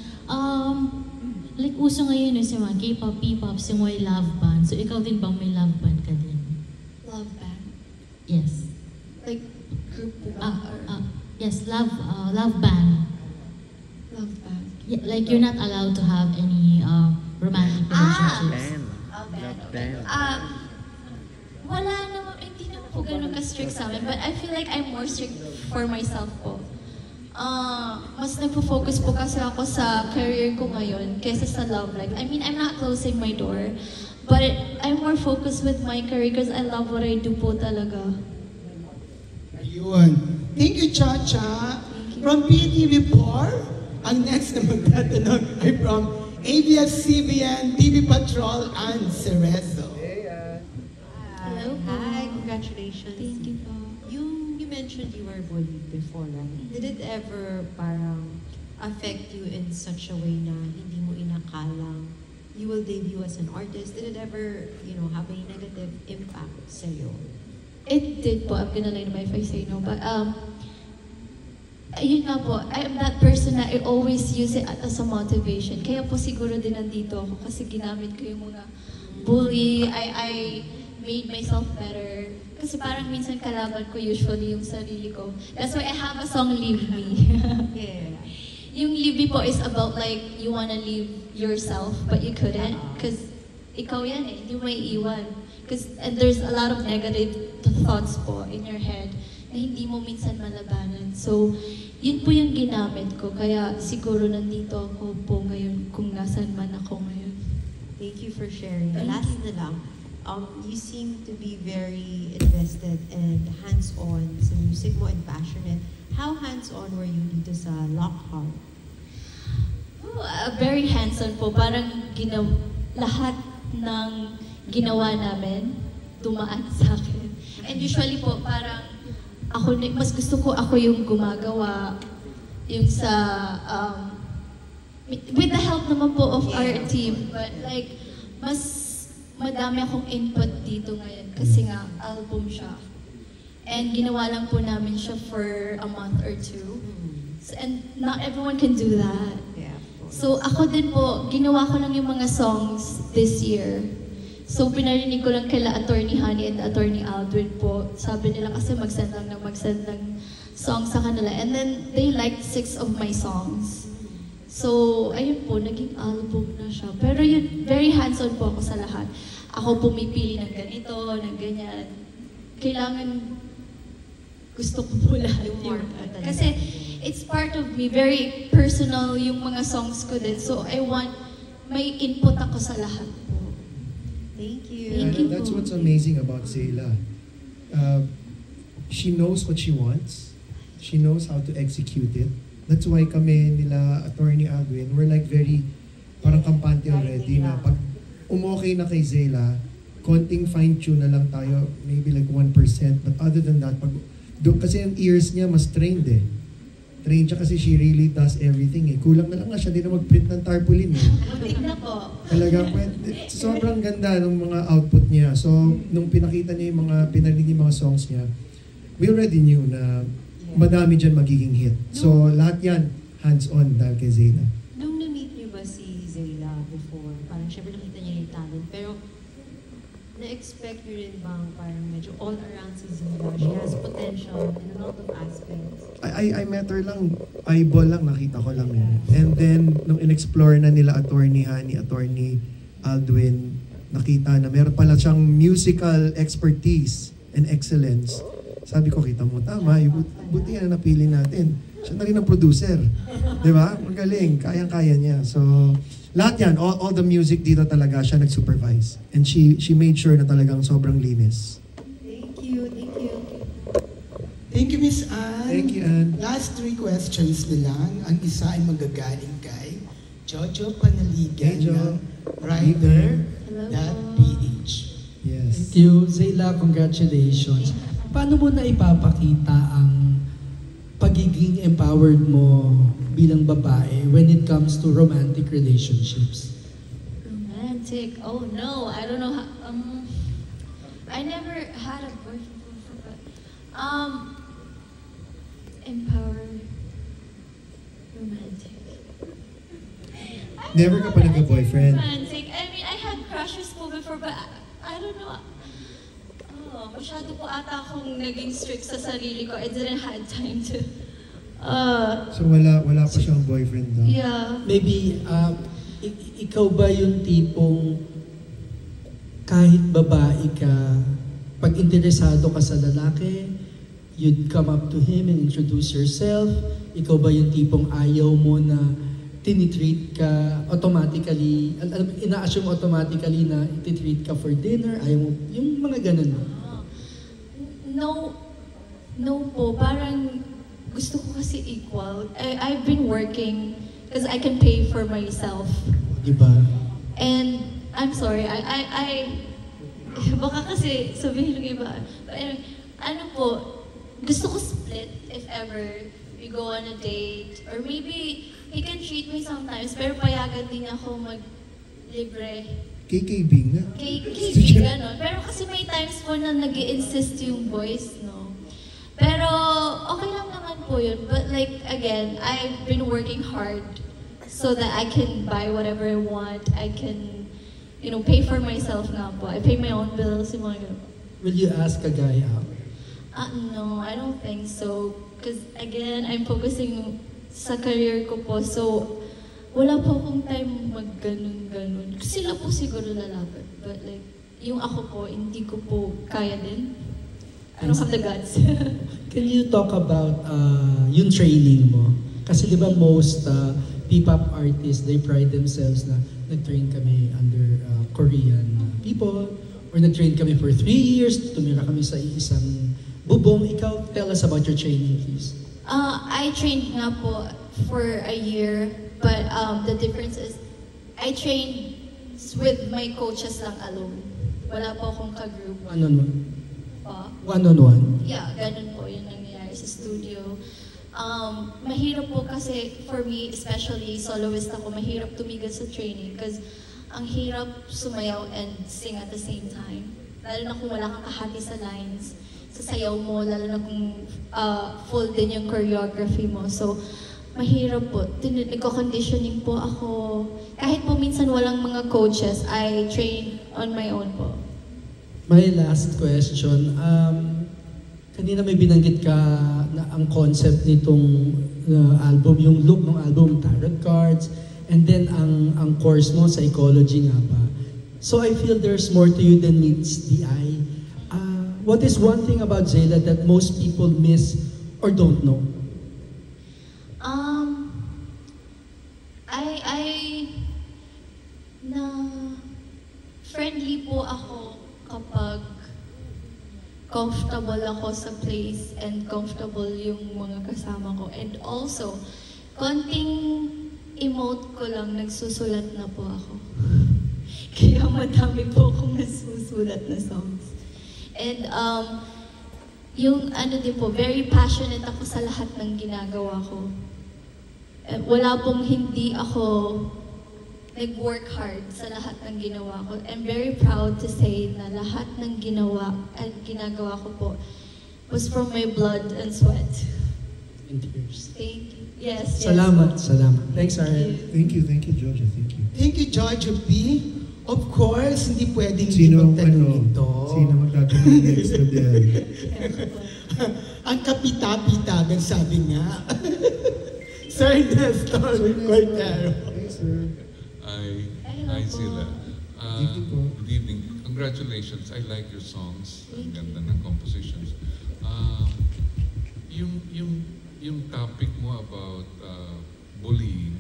Speaker 13: Like uso ngayon sa mga K-pop, P-pop, yung may love band. So ikaw din bang may love band ka din?
Speaker 2: Love band?
Speaker 13: Yes.
Speaker 2: Like group ba?
Speaker 13: Yes, love band.
Speaker 2: Love band.
Speaker 13: Yeah, like you're not allowed to have any romantic relationships.
Speaker 2: Love band. Wala naman, hindi naman po ganun ka-strict sa amin. But I feel like I'm more strict for myself po. Mas nagpo-focus po kasi ako sa career ko ngayon kaysa sa love life. I mean, I'm not closing my door. But I'm more focused with my career because I love what I do po talaga.
Speaker 3: Ayun. Thank you, Chacha. From PTV4, ang next na magtatanong ay from ABS-CBN, TV Patrol, and Cerezo.
Speaker 2: Hello.
Speaker 14: Hi, congratulations.
Speaker 2: Thank you po.
Speaker 14: You mentioned you were bullied before, right? Did it ever parang affect you in such a way na hindi mo inakalang you will debut as an artist? Did it ever, have a negative impact sa'yo?
Speaker 2: It did po. I'm gonna lie naman if I say no. But, ayun nga po, I'm that person na I always use it as a motivation. Kaya po siguro din nandito ako kasi ginamit ko yung mga bully. I made myself better. Kasi parang minsan kalaban ko usually yung sarili ko. That's why I have a song, Leave Me.
Speaker 14: Yeah.
Speaker 2: Yung Leave Me po is about like, you wanna leave yourself, but you couldn't. Because ikaw yan eh, hindi mo maiiwan. And there's a lot of negative thoughts po in your head na hindi mo minsan malabanan. So, yun po yung ginamit ko. Kaya siguro nandito ako po ngayon kung nasan man ako ngayon.
Speaker 14: Thank you for sharing. Last na lang, you seem to be very invested and hands-on sa music mo and passionate. How hands-on were you dito sa Lockhart?
Speaker 2: Very hands-on po. Parang lahat ng ginawa namin, tumaan sa akin. And usually po, parang mas gusto ko ako yung gumagawa, yung sa, with the help naman po of our team. But like, mas madami akong input dito ngayon kasi nga, album siya. And ginawa lang po namin siya for a month or two. And not everyone can do that. So ako din po, ginawa ko lang yung mga songs this year. So pinarinig ko lang kila Attorney Honey and Attorney Aldwin po. Sabi nila kasi mag-send ng songs sa kanila. And then they liked 6 of my songs. So ayun po, naging album na siya. Pero yun, very hands-on po ako sa lahat. Ako pumipili ng ganito, ng ganyan. Kailangan gusto ko po lahat yun. Kasi it's part of me, very personal yung mga songs ko din. So I want, may input ako sa lahat po.
Speaker 14: Thank you.
Speaker 2: Thank you
Speaker 12: That's
Speaker 2: po.
Speaker 12: what's amazing about Zayla. She knows what she wants. She knows how to execute it. That's why kami nila Attorney Aldwin, we're like very, parang kampante already na pag umokay na kay Zayla, konting fine-tune na lang tayo, maybe like 1%. But other than that, kasi yung ears niya mas trained eh. Trained siya kasi she really does everything eh. Kulang na lang nga siya, di na mag-print ng tarpaulin eh.
Speaker 2: Muntik na po.
Speaker 12: Talaga, sobrang ganda ng mga output niya. So, nung pinakita niya yung pinarinig yung mga songs niya, we already knew na madami dyan magiging hit. So, lahat yan, hands-on dahil kay Zayla.
Speaker 14: Nung na-meet niyo ba si Zayla before, parang syempre nakita niya yung talent, pero na-expect niyo rin bang parang medyo all-around si Zayla? She has potential in a lot of aspects.
Speaker 12: I met her lang, eyeball lang, nakita ko lang yun. And then, nung in-explore na nila Attorney Honey, Attorney Aldwin, nakita na meron pala siyang musical expertise and excellence. Sabi ko, kita mo, tama, buti yan na napili natin. Siya na rin ang producer. Di ba? Magaling, kayang-kaya niya. So, lahat yan, all the music dito talaga, siya nag-supervise. And she made sure na talagang sobrang linis.
Speaker 14: Thank you, thank you.
Speaker 3: Thank you, Miss Anne.
Speaker 12: Thank you, Anne.
Speaker 3: Last 3 questions na lang. Ang isa ay magagaling kay Jojo Panaligan ng Rider.ph.
Speaker 12: Yes.
Speaker 15: Thank you, Zayla. Congratulations. Paano mo na ipapakita ang pagiging empowered mo bilang babae when it comes to romantic relationships?
Speaker 2: Romantic? Oh no, I don't know how, I never had a boyfriend before, but, empowered, romantic.
Speaker 12: Never ka pa nagka-boyfriend?
Speaker 2: Romantic. I mean, I had crushes po before, but I don't know. Masyado po ata akong naging strict sa sarili ko. I didn't have time to...
Speaker 12: So wala pa siyang boyfriend daw?
Speaker 2: Yeah.
Speaker 15: Maybe, ikaw ba yung tipong kahit babae ka, pag interesado ka sa lalaki, you'd come up to him and introduce yourself? Ikaw ba yung tipong ayaw mo na tinitreat ka automatically, ina-assume automatically na ititreat ka for dinner, ayaw mo, yung mga ganun?
Speaker 2: No po. Parang gusto ko kasi equal. I've been working because I can pay for myself.
Speaker 15: Diba?
Speaker 2: And I'm sorry, baka kasi sabihin ng iba. But anyway, ano po, gusto ko split if ever we go on a date. Or maybe he can treat me sometimes, pero payagan din ako mag-libre.
Speaker 12: KKB nga.
Speaker 2: KKB, gano'n. Pero kasi may times po na nag-i-insist yung boys, no? Pero okay lang naman po yun. But like, again, I've been working hard so that I can buy whatever I want. I can, pay for myself nga po. I pay my own bills, yung mga gano'n.
Speaker 15: Will you ask a guy out?
Speaker 2: No, I don't think so. Because again, I'm focusing sa career ko po. So, wala po akong time mag-ganun-ganun. Sila po siguro lalapit. But like, yung ako po, hindi ko po kaya din. I don't have the guts.
Speaker 15: Can you talk about yung training mo? Kasi di ba most P-pop artists, they pride themselves na nag-train kami under Korean people or nag-train kami for 3 years, tumira kami sa isang bubong. Ikaw, tell us about your training, please.
Speaker 2: I trained nga po for a year, but the difference is, I trained with my coaches lang alone. Wala po akong ka-group.
Speaker 15: One-on-one?
Speaker 2: Pa?
Speaker 15: One-on-one?
Speaker 2: Yeah, ganun po yung nangyayari sa studio. Mahirap po kasi, for me, especially soloist ako, mahirap tumigil sa training because ang hirap sumayaw and sing at the same time. Lalo na kung wala kang kahati sa lines, sa sayaw mo, lalo na kung full din yung choreography mo. So, mahirap po. Nagko-conditioning po ako. Kahit po minsan walang mga coaches, I train on my own po.
Speaker 15: My last question. Kanina may binanggit ka na ang concept nitong album, yung look ng album, tarot cards, and then ang course mo, psychology nga ba. So I feel there's more to you than meets the eye. What is one thing about Zayla that most people miss or don't know?
Speaker 2: Friendly po ako kapag comfortable ako sa place and comfortable yung mga kasama ko. And also, konting emote ko lang, nagsusulat na po ako. Kaya madami po akong nasusulat na songs. And yung ano din po, very passionate ako sa lahat ng ginagawa ko. Wala pong hindi ako nag-work hard sa lahat ng ginawa ko. I'm very proud to say na lahat ng ginawa at ginagawa ko po was from my blood and sweat.
Speaker 15: And tears.
Speaker 2: Thank you. Yes,
Speaker 15: Salamat,
Speaker 2: yes.
Speaker 15: salamat. Thanks, Ariel.
Speaker 12: Thank you, Georgia. Thank you.
Speaker 3: Thank you, Georgia P. Of course, hindi pwedeng
Speaker 12: Sino,
Speaker 3: magtanong ito.
Speaker 12: Sino magtatanong next na din?
Speaker 3: Ang kapita-pitagan, sabi nga. Sir Nestor Cordero.
Speaker 12: Hey, sir.
Speaker 16: Hi, Zayla. Good evening. Congratulations. I like your songs. Ang ganda ng compositions. Yung topic mo about bullying,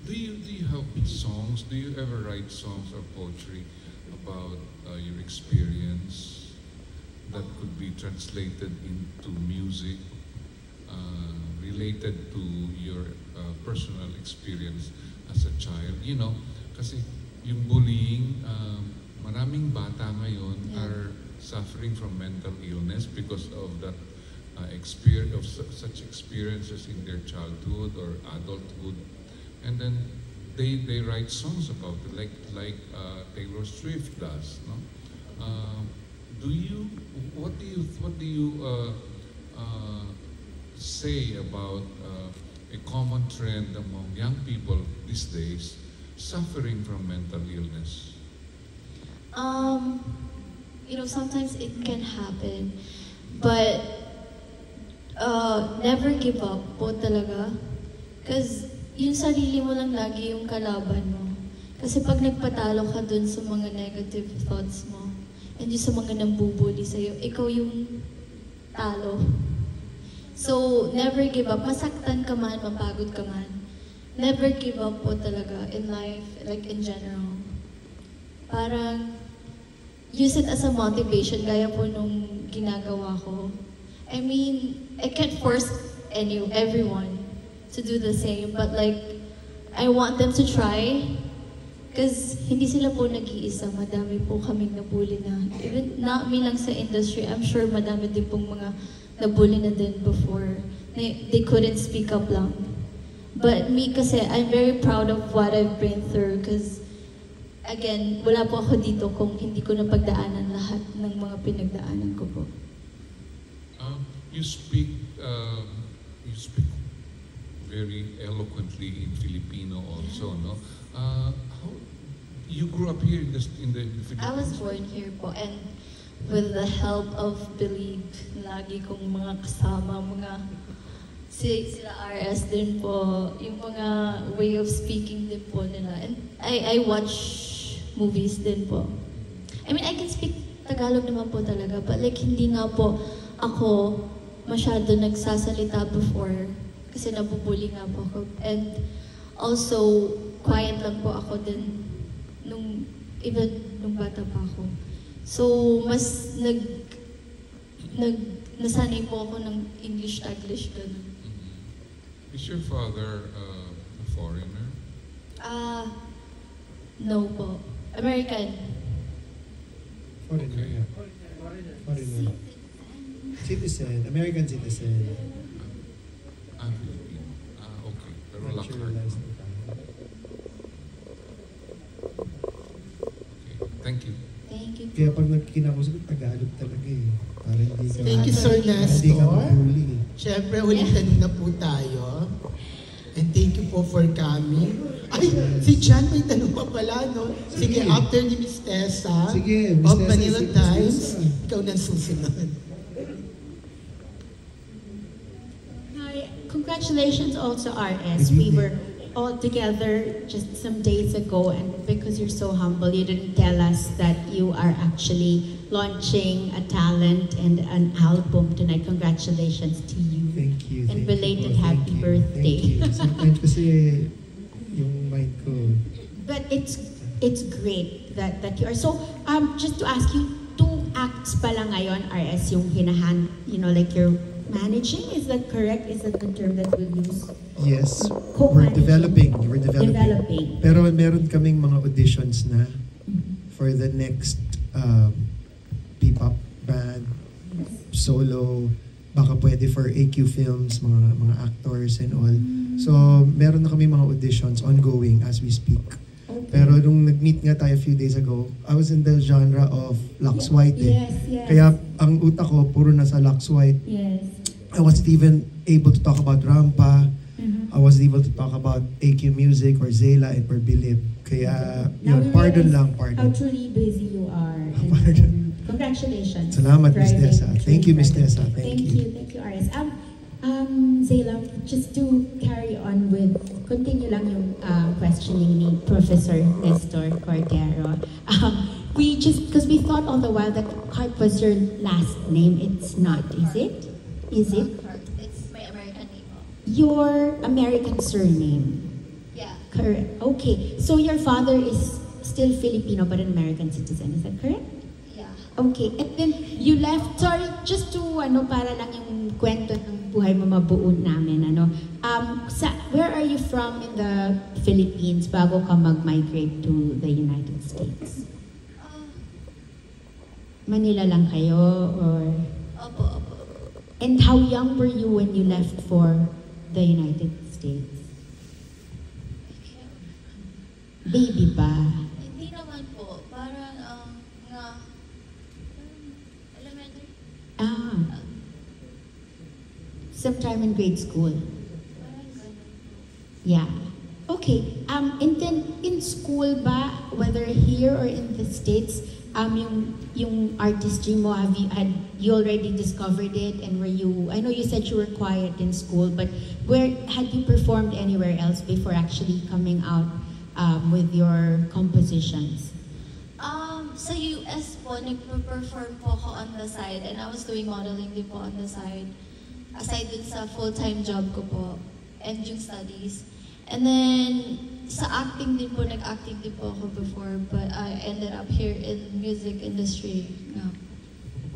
Speaker 16: do you have songs? Do you ever write songs or poetry about your experience that could be translated into music? Related to your personal experience as a child. You know, kasi yung bullying, maraming bata ngayon are suffering from mental illness because of that such experiences in their childhood or adulthood. And then they write songs about it, like Taylor Swift does. No? What do you say about a common trend among young people these days suffering from mental illness?
Speaker 2: You know, sometimes it can happen, but never give up po talaga. Because yung sarili mo lang lagi yung kalaban mo. Kasi pag nagpatalo ka dun sa mga negative thoughts mo, and yung sa mga nambubuli sa'yo, ikaw yung talo. So, never give up. Masaktan ka man, mapagod ka man. Never give up po talaga in life, like in general. Parang, use it as a motivation, gaya po nung ginagawa ko. I mean, I can't force everyone to do the same, but like, I want them to try. Because hindi sila po nag-iisa, madami po kaming nabully na. Even not me lang sa industry, I'm sure madami din pong mga nabully na din before. They couldn't speak up lang. But me kasi, I'm very proud of what I've been through because, again, wala po ako dito kung hindi ko napagdaanan lahat ng mga pinagdaanan ko po.
Speaker 16: You speak very eloquently in Filipino also, no? You grew up here in the Philippines?
Speaker 2: I was born here po, and with the help of Believe, lagi kong mga kasama, sila RS din po, yung mga way of speaking din po nila. And I watch movies din po. I mean, I can speak Tagalog naman po talaga, but like hindi nga po ako masyado nagsasalita before kasi nabubuli nga po ako. And also, quiet lang po ako din even nung bata pa ako. So, mas nasanay po ako ng English-Taglish ganun.
Speaker 16: Is your father a foreigner?
Speaker 2: No po. American.
Speaker 12: Foreigner, yeah. Foreigner. Citizen, American citizen.
Speaker 16: Filipino. Okay. Pero Lockhart.
Speaker 12: Naturalized.
Speaker 16: Thank you.
Speaker 2: Thank you.
Speaker 12: Kaya pag nagkinakusap, Tagalog talaga eh. Para hindi ka...
Speaker 3: Thank you, Sir
Speaker 12: Hindi ka
Speaker 3: Nestor.
Speaker 12: mahuli.
Speaker 3: Siyempre, huling tanong na po tayo. And thank you po for coming. Ay, si John may tanong pa pala, no? Sige, after ni Miss Tessa,
Speaker 12: Sige, Miss
Speaker 3: of
Speaker 12: Tessa,
Speaker 3: Manila
Speaker 12: sige,
Speaker 3: Times,
Speaker 12: Tessa.
Speaker 3: ikaw na susunod.
Speaker 17: Hi, congratulations also RS. We were all together just some days ago, and because you're so humble, you didn't tell us that you are actually launching a talent and an album tonight. Congratulations to you.
Speaker 12: Thank you.
Speaker 17: And
Speaker 12: thank you
Speaker 17: belated
Speaker 12: po,
Speaker 17: happy
Speaker 12: thank you,
Speaker 17: birthday.
Speaker 12: Thank you. Sometimes kasi yung mind ko.
Speaker 17: But it's great that you are. So, just to ask you, 2 acts pala ngayon, RS, yung hinahan, like you're managing, is that correct? Is that the term that we'll use?
Speaker 12: Yes,
Speaker 17: Co-managing.
Speaker 12: we're developing.
Speaker 17: Developing.
Speaker 12: Pero meron kaming mga auditions na for the next P-pop band, solo, baka pwede for AQ Films, mga actors and all. So, meron na kami mga auditions ongoing as we speak. Pero nung nag-meet nga tayo a few days ago, I was in the genre of Lux White eh.
Speaker 17: Yes.
Speaker 12: Kaya ang utak ko, puro nasa Lux White.
Speaker 17: Yes.
Speaker 12: I wasn't even able to talk about Rampa. I wasn't able to talk about AQ Music or Zela and Perbilib. Kaya,
Speaker 17: Now
Speaker 12: yun,
Speaker 17: we
Speaker 12: pardon
Speaker 17: realize
Speaker 12: lang,
Speaker 17: How
Speaker 12: pardon.
Speaker 17: truly busy you are. Congratulations.
Speaker 12: Salamat, Miss
Speaker 17: Driving
Speaker 12: Tessa. Thank you, Miss
Speaker 17: driving.
Speaker 12: Tessa. Thank you.
Speaker 17: Thank you, RS. Zela, just to carry on with, continue lang yung questioning ni Professor Nestor Cordero. Because we thought all the while that Cart was your last name. It's not, is it? Is it?
Speaker 2: It's my American name.
Speaker 17: Your American surname?
Speaker 2: Yeah.
Speaker 17: Correct. Okay. So your father is still Filipino but an American citizen. Is that correct?
Speaker 2: Yeah.
Speaker 17: Okay. And then you left, sorry, just to para lang yung kwento ng buhay mo mabuo namin, where are you from in the Philippines bago ka mag-migrate to the United States? Manila lang kayo or?
Speaker 2: Opo.
Speaker 17: And how young were you when you left for the United States? Baby ba?
Speaker 2: Hindi naman po. Parang, elementary.
Speaker 17: Sometime in grade school. Yeah. Okay. And then in school ba, whether here or in the States, yung artistry mo, had you already discovered it, and I know you said you were quiet in school, but had you performed anywhere else before actually coming out with your compositions?
Speaker 2: Sa US po, nagpo-perform po ako on the side, and I was doing modeling din po on the side. Aside dun sa full-time job ko po, and yung studies. And then, sa acting din po, nag-acting din po ako before, but I ended up here in music industry now.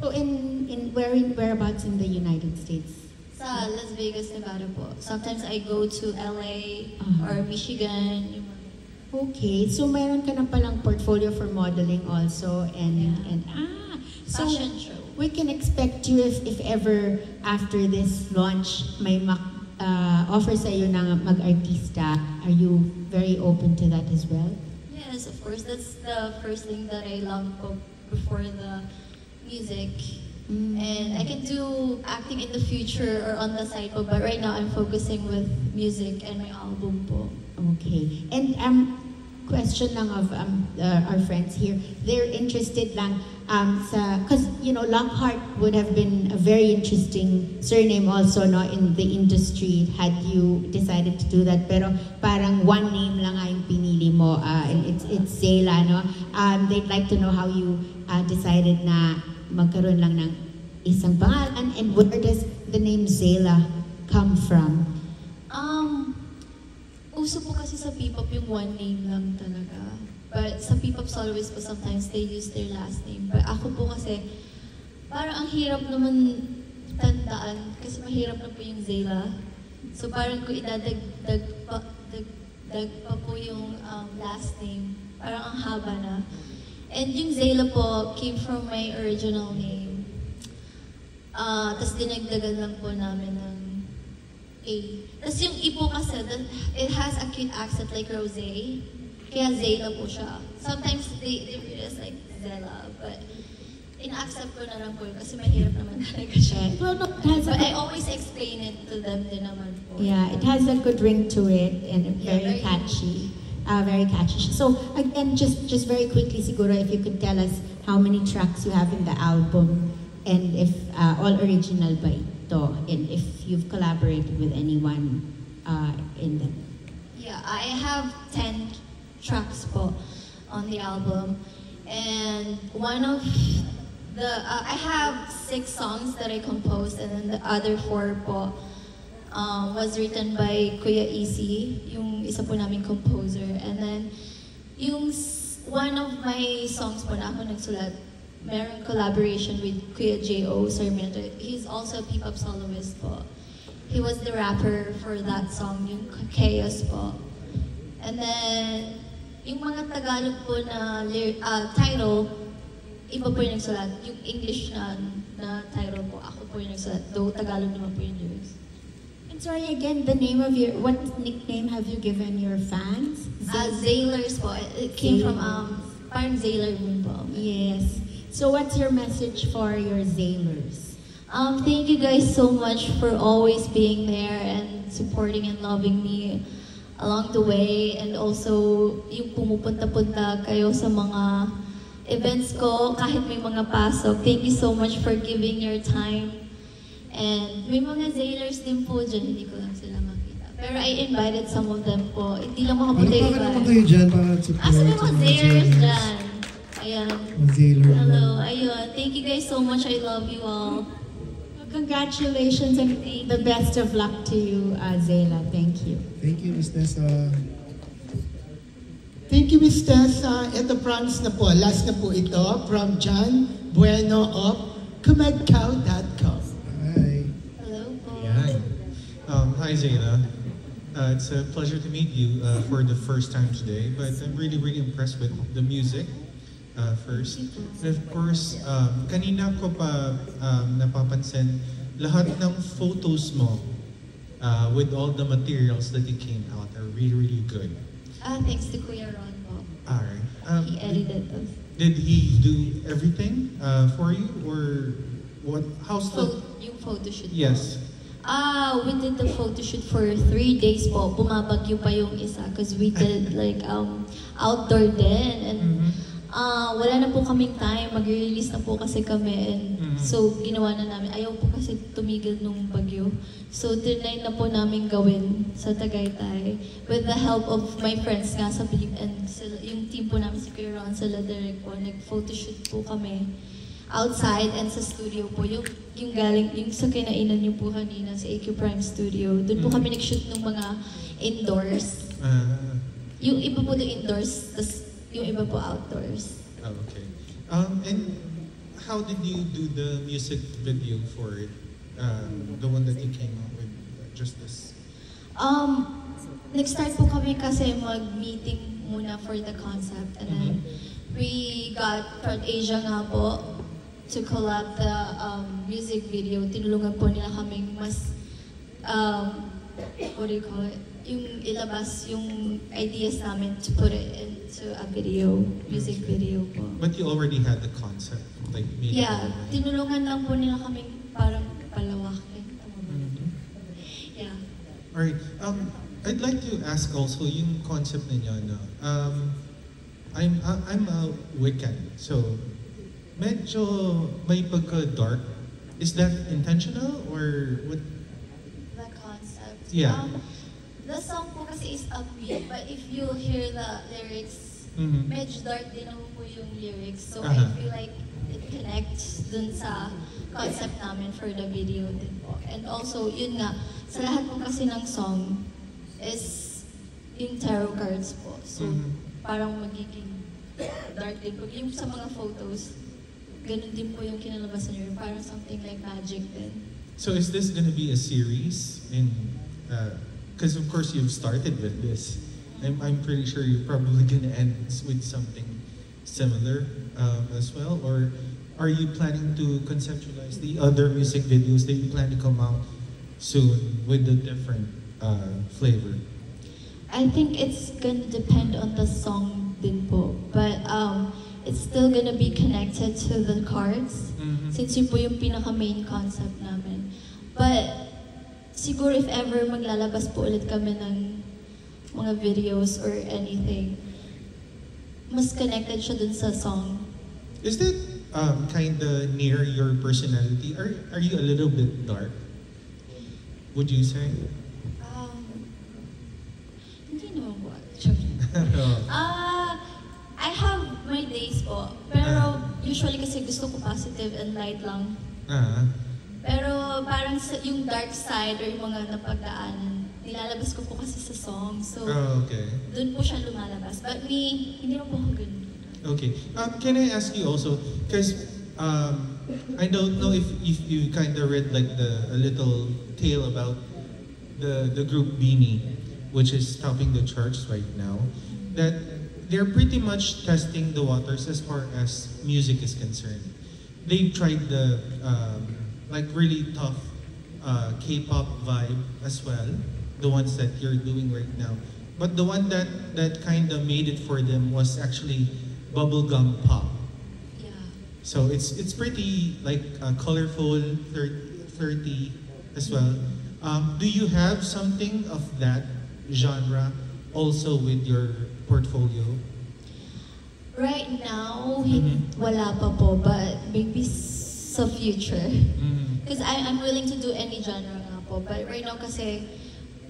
Speaker 17: So whereabouts in the United States?
Speaker 2: Sa Las Vegas, Nevada po. Sometimes I go to LA or Michigan.
Speaker 17: Okay, so mayroon ka na palang portfolio for modeling also, so
Speaker 2: Fashion show.
Speaker 17: we can expect you if ever after this launch may offer sa iyo na mag-artista. Are you very open to that as well?
Speaker 2: Yes, of course. That's the first thing that I love before the music. And I can do acting in the future or on the side po, but right now I'm focusing with music and my album po.
Speaker 17: Okay. And question lang of our friends here. They're interested lang because Lockhart would have been a very interesting surname also in the industry had you decided to do that. Pero parang one name lang yung pinili mo, and it's Zela, no? They'd like to know how you decided na magkaroon lang ng isang pangalan, and where does the name Zela come from?
Speaker 2: uso po kasi sa P-pop yung one name lang talaga. But sa P-pop soloist po, sometimes they use their last name. But ako po kasi, parang ang hirap naman tandaan kasi mahirap na po yung Zayla. So parang kung idadagdag pa po yung last name, parang ang haba na. And yung Zayla po came from my original name. Tapos dinagdagan lang po namin ng A. Tapos yung I po kasi, it has a cute accent like Rosé. Kaya Zayla po siya. Sometimes they read us like Zella, but in-accept ko na lang po yun kasi mahirap naman talaga siya.
Speaker 17: Well, no, it has
Speaker 2: but I always explain it to them din naman po.
Speaker 17: Yeah, it has a good ring to it and very
Speaker 2: very
Speaker 17: catchy. Very catchy. So again, just very quickly, siguro, if you could tell us how many tracks you have in the album and if all original ba ito and if you've collaborated with anyone in them.
Speaker 2: Yeah, I have 10 tracks po on the album, and one of I have 6 songs that I composed, and then the other 4 po was written by Kuya Easy, yung isa po naming composer. And then, yung one of my songs po na ako nagsulat, meron collaboration with Kuya J.O. Sarmiento. He's also a P-pop soloist po. He was the rapper for that song, yung Chaos po. And then, yung mga Tagalog po na title, iba po yung nagsulat. Yung English na title po, ako po yung nagsulat. Though Tagalog naman po yung lyrics.
Speaker 17: And sorry again, the name of what nickname have you given your fans?
Speaker 2: Zaylers po. It came from, parang Zayler Moon po.
Speaker 17: Yes. So what's your message for your Zaylers?
Speaker 2: Thank you guys so much for always being there and supporting and loving me along the way. And also, yung pumupunta-punta kayo sa mga events ko, kahit may mga pasok. Thank you so much for giving your time. And may mga Zaylers din po dyan, hindi ko lang sila makita. Pero I invited some of them po. Hindi lang makapunta yung iba.
Speaker 12: Ano kayo dyan para support?
Speaker 2: May mga Zaylers dyan. Ayan. Hello, ayun. Thank you guys so much. I love you all.
Speaker 17: Congratulations and the best of luck to you, Zayla. Thank you.
Speaker 12: Thank you, Ms. Tessa.
Speaker 3: Thank you, Ms. Tessa. Ito, promise na po. Last na po ito from John Bueno of kumadcow.com.
Speaker 12: Hi.
Speaker 2: Hello po.
Speaker 18: Hi, Zayla. It's a pleasure to meet you for the first time today, but I'm really, really impressed with the music first. And of course, kanina ko pa napapansin lahat ng photos mo with all the materials that you came out are really, really good.
Speaker 2: Thanks to Kuya Ron po.
Speaker 18: Alright.
Speaker 2: He edited those.
Speaker 18: Did he do everything for you, or what? How's the?
Speaker 2: Yung photo shoot.
Speaker 18: Yes.
Speaker 2: We did the photo shoot for 3 days po. Bumabagyo pa yung isa because we did like outdoor din, and wala na po kaming time. Mag-release na po kasi kami, and so ginawa na namin. Ayaw po kasi tumigil nung bagyo. So tinry na po namin gawin sa Tagaytay with the help of my friends nga sa and yung team po namin si Kuya Ron, sila Derek po. Nag-photoshoot po kami outside and sa studio po. Yung galing, yung sa kinainan niyo po kanina sa AQ Prime Studio. Doon po kami nag-shoot ng mga indoors. Yung iba po doon indoors, tas yung iba po outdoors.
Speaker 18: Oh, okay. And how did you do the music video for it? The one that you came up with, just this?
Speaker 2: Nag-start po kami kasi mag-meeting muna for the concept, and then we got Proud Asia nga po to collab the music video. Tinulungan po nila kaming mas, what do you call it? Yung ilabas yung ideas namin to put it into a video, music video po.
Speaker 18: But you already had the concept, like maybe.
Speaker 2: Yeah, tinulungan lang po nila kaming parang palawakin. Yeah.
Speaker 18: Alright. I'd like to ask also yung concept ninyo, no? I'm a Wiccan, so medyo may pagka-dark. Is that intentional or what?
Speaker 2: The concept.
Speaker 18: Yeah.
Speaker 2: The song po kasi is upbeat, but if you hear the lyrics, medyo dark din naman po yung lyrics. So I feel like it connects dun sa concept namin for the video din po. And also, yun nga, sa lahat po kasi ng song is yung tarot cards po. So, parang magiging dark din po. Yung sa mga photos, ganun din po yung kinalabasan niyo. Parang something like magic din.
Speaker 18: So is this going to be a series? Because of course you've started with this. I'm pretty sure you're probably going to end with something similar as well. Or are you planning to conceptualize the other music videos that you plan to come out soon with a different flavor?
Speaker 2: I think it's gonna depend on the song din po. But it's still gonna be connected to the cards. Since yun po yung pinaka-main concept namin. But siguro if ever maglalabas po ulit kami ng mga videos or anything, mas connected siya dun sa song.
Speaker 18: Is that kind of near your personality? Are you a little bit dark? Would you say?
Speaker 2: Hindi naman po. I have my days po. Pero usually kasi gusto ko positive and light lang. Pero parang yung dark side or yung mga napagdaanan, nilalabas ko po kasi sa song. So, dun po siya lumalabas. But me, hindi naman po ako ganun.
Speaker 18: Okay. Can I ask you also, because I don't know if you kind of read like a little tale about the group Beanie, which is topping the charts right now, that they're pretty much testing the waters as far as music is concerned. They've tried the like really tough K-pop vibe as well, the ones that you're doing right now. But the one that kind of made it for them was actually bubblegum pop.
Speaker 2: Yeah.
Speaker 18: So it's pretty like colorful, flirty as well. Do you have something of that genre also with your portfolio?
Speaker 2: Right now, wala pa po, but maybe sa future. Because I'm willing to do any genre nga po. But right now kasi,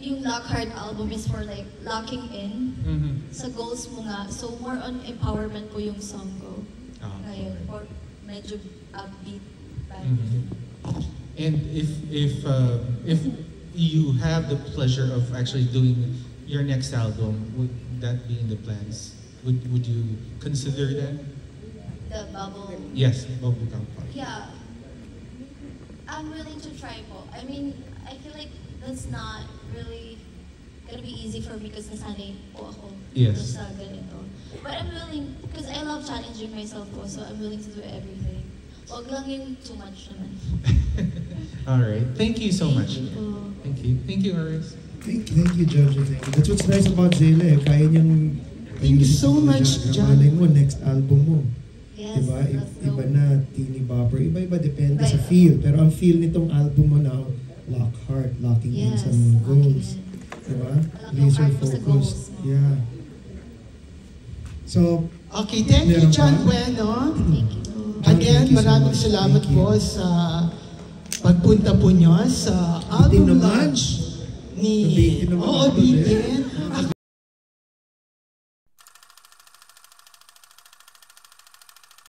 Speaker 2: yung Lockhart album is for like locking in sa goals mo nga. So more on empowerment po yung song ko. Ngayon, or medyo upbeat.
Speaker 18: And if you have the pleasure of actually doing your next album, would that be in the plans? Would you consider that?
Speaker 2: The bubble?
Speaker 18: Yes, bubblegum pop.
Speaker 2: Yeah. I'm willing to try po. I mean, I feel like that's not really gonna be easy for me because nasanay po ako sa ganito. But I'm willing, because I love challenging myself po, so I'm willing to do everything. Wag lang yung too much naman.
Speaker 18: All right. Thank you so much. Thank you. Thank you, Aris.
Speaker 12: Thank you, Jojo. Thank you. That's what's nice about Zayla. Kaya niyang...
Speaker 3: Thank you so much, John.
Speaker 12: Malay mo, next album mo.
Speaker 2: Yes,
Speaker 12: diba? Iba na, teeny bopper. Iba-iba, depende sa feel. Pero ang feel nitong album mo now, Lockhart, locking in sa mga goals. Diba? Laser focused. Yeah. So,
Speaker 3: okay, thank you, John Bueno. Again, maraming salamat po sa pagpunta po nyo sa album launch ni... Oo, Bitin.